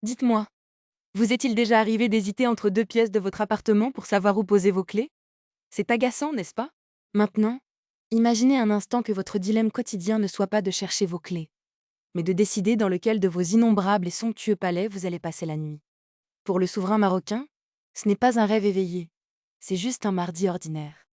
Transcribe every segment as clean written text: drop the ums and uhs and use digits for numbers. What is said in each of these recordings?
Dites-moi, vous est-il déjà arrivé d'hésiter entre deux pièces de votre appartement pour savoir où poser vos clés? C'est agaçant, n'est-ce pas? Maintenant, imaginez un instant que votre dilemme quotidien ne soit pas de chercher vos clés, mais de décider dans lequel de vos innombrables et somptueux palais vous allez passer la nuit. Pour le souverain marocain, ce n'est pas un rêve éveillé, c'est juste un mardi ordinaire.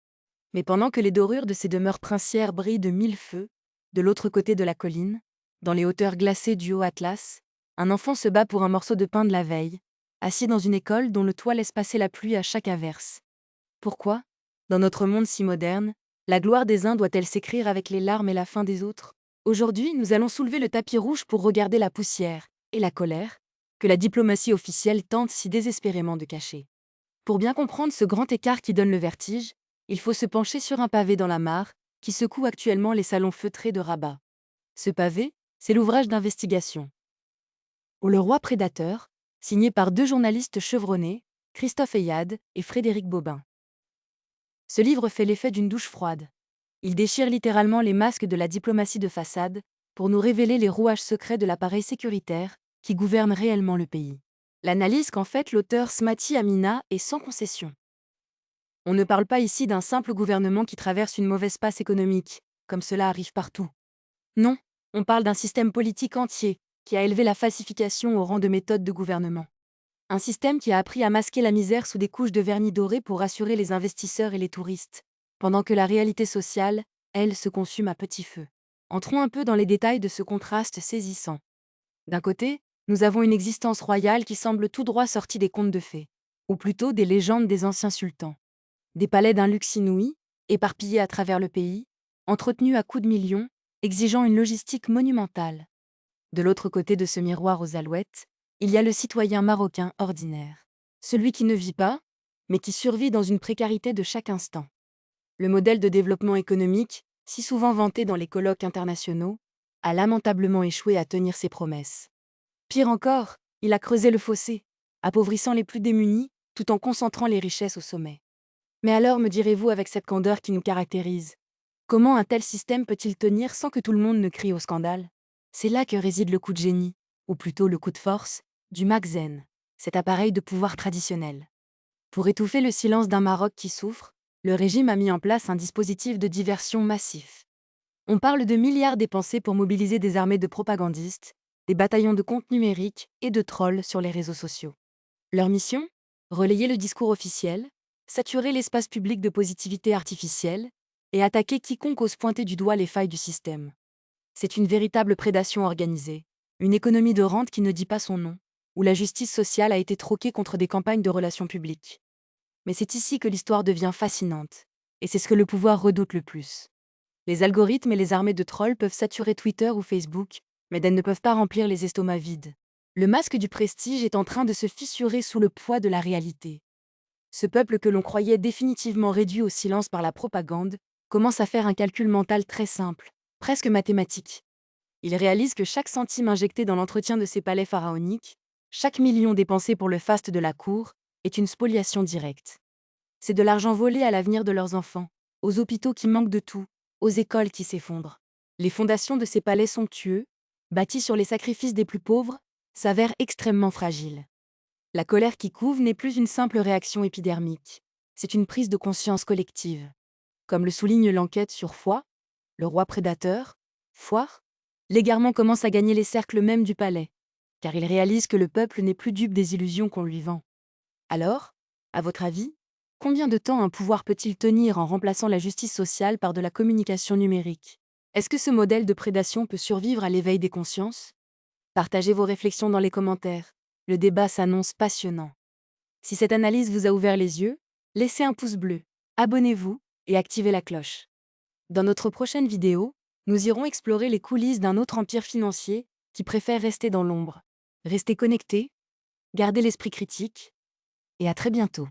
Mais pendant que les dorures de ces demeures princières brillent de mille feux, de l'autre côté de la colline, dans les hauteurs glacées du haut Atlas, un enfant se bat pour un morceau de pain de la veille, assis dans une école dont le toit laisse passer la pluie à chaque averse. Pourquoi, dans notre monde si moderne, la gloire des uns doit-elle s'écrire avec les larmes et la faim des autres? Aujourd'hui, nous allons soulever le tapis rouge pour regarder la poussière et la colère que la diplomatie officielle tente si désespérément de cacher. Pour bien comprendre ce grand écart qui donne le vertige, il faut se pencher sur un pavé dans la mare qui secoue actuellement les salons feutrés de Rabat. Ce pavé, c'est l'ouvrage d'investigation Le roi prédateur, signé par deux journalistes chevronnés, Christophe Eyade et Frédéric Bobin. Ce livre fait l'effet d'une douche froide. Il déchire littéralement les masques de la diplomatie de façade pour nous révéler les rouages secrets de l'appareil sécuritaire qui gouverne réellement le pays. L'analyse qu'en fait l'auteur Smati Amina est sans concession. On ne parle pas ici d'un simple gouvernement qui traverse une mauvaise passe économique, comme cela arrive partout. Non, on parle d'un système politique entier qui a élevé la falsification au rang de méthode de gouvernement. Un système qui a appris à masquer la misère sous des couches de vernis doré pour rassurer les investisseurs et les touristes, pendant que la réalité sociale, elle, se consume à petit feu. Entrons un peu dans les détails de ce contraste saisissant. D'un côté, nous avons une existence royale qui semble tout droit sortie des contes de fées, ou plutôt des légendes des anciens sultans. Des palais d'un luxe inouï, éparpillés à travers le pays, entretenus à coups de millions, exigeant une logistique monumentale. De l'autre côté de ce miroir aux alouettes, il y a le citoyen marocain ordinaire. Celui qui ne vit pas, mais qui survit dans une précarité de chaque instant. Le modèle de développement économique, si souvent vanté dans les colloques internationaux, a lamentablement échoué à tenir ses promesses. Pire encore, il a creusé le fossé, appauvrissant les plus démunis, tout en concentrant les richesses au sommet. Mais alors, me direz-vous avec cette candeur qui nous caractérise, comment un tel système peut-il tenir sans que tout le monde ne crie au scandale? C'est là que réside le coup de génie, ou plutôt le coup de force, du Magzen, cet appareil de pouvoir traditionnel. Pour étouffer le silence d'un Maroc qui souffre, le régime a mis en place un dispositif de diversion massif. On parle de milliards dépensés pour mobiliser des armées de propagandistes, des bataillons de comptes numériques et de trolls sur les réseaux sociaux. Leur mission? Relayer le discours officiel, saturer l'espace public de positivité artificielle et attaquer quiconque ose pointer du doigt les failles du système. C'est une véritable prédation organisée, une économie de rente qui ne dit pas son nom, où la justice sociale a été troquée contre des campagnes de relations publiques. Mais c'est ici que l'histoire devient fascinante, et c'est ce que le pouvoir redoute le plus. Les algorithmes et les armées de trolls peuvent saturer Twitter ou Facebook, mais elles ne peuvent pas remplir les estomacs vides. Le masque du prestige est en train de se fissurer sous le poids de la réalité. Ce peuple que l'on croyait définitivement réduit au silence par la propagande commence à faire un calcul mental très simple, presque mathématique. Il réalise que chaque centime injecté dans l'entretien de ces palais pharaoniques, chaque million dépensé pour le faste de la cour, est une spoliation directe. C'est de l'argent volé à l'avenir de leurs enfants, aux hôpitaux qui manquent de tout, aux écoles qui s'effondrent. Les fondations de ces palais somptueux, bâtis sur les sacrifices des plus pauvres, s'avèrent extrêmement fragiles. La colère qui couve n'est plus une simple réaction épidermique, c'est une prise de conscience collective. Comme le souligne l'enquête sur Foix, le roi prédateur, Foire, l'égarement commence à gagner les cercles mêmes du palais, car il réalise que le peuple n'est plus dupe des illusions qu'on lui vend. Alors, à votre avis, combien de temps un pouvoir peut-il tenir en remplaçant la justice sociale par de la communication numérique? Est-ce que ce modèle de prédation peut survivre à l'éveil des consciences? Partagez vos réflexions dans les commentaires. Le débat s'annonce passionnant. Si cette analyse vous a ouvert les yeux, laissez un pouce bleu, abonnez-vous et activez la cloche. Dans notre prochaine vidéo, nous irons explorer les coulisses d'un autre empire financier qui préfère rester dans l'ombre. Restez connectés, gardez l'esprit critique, et à très bientôt.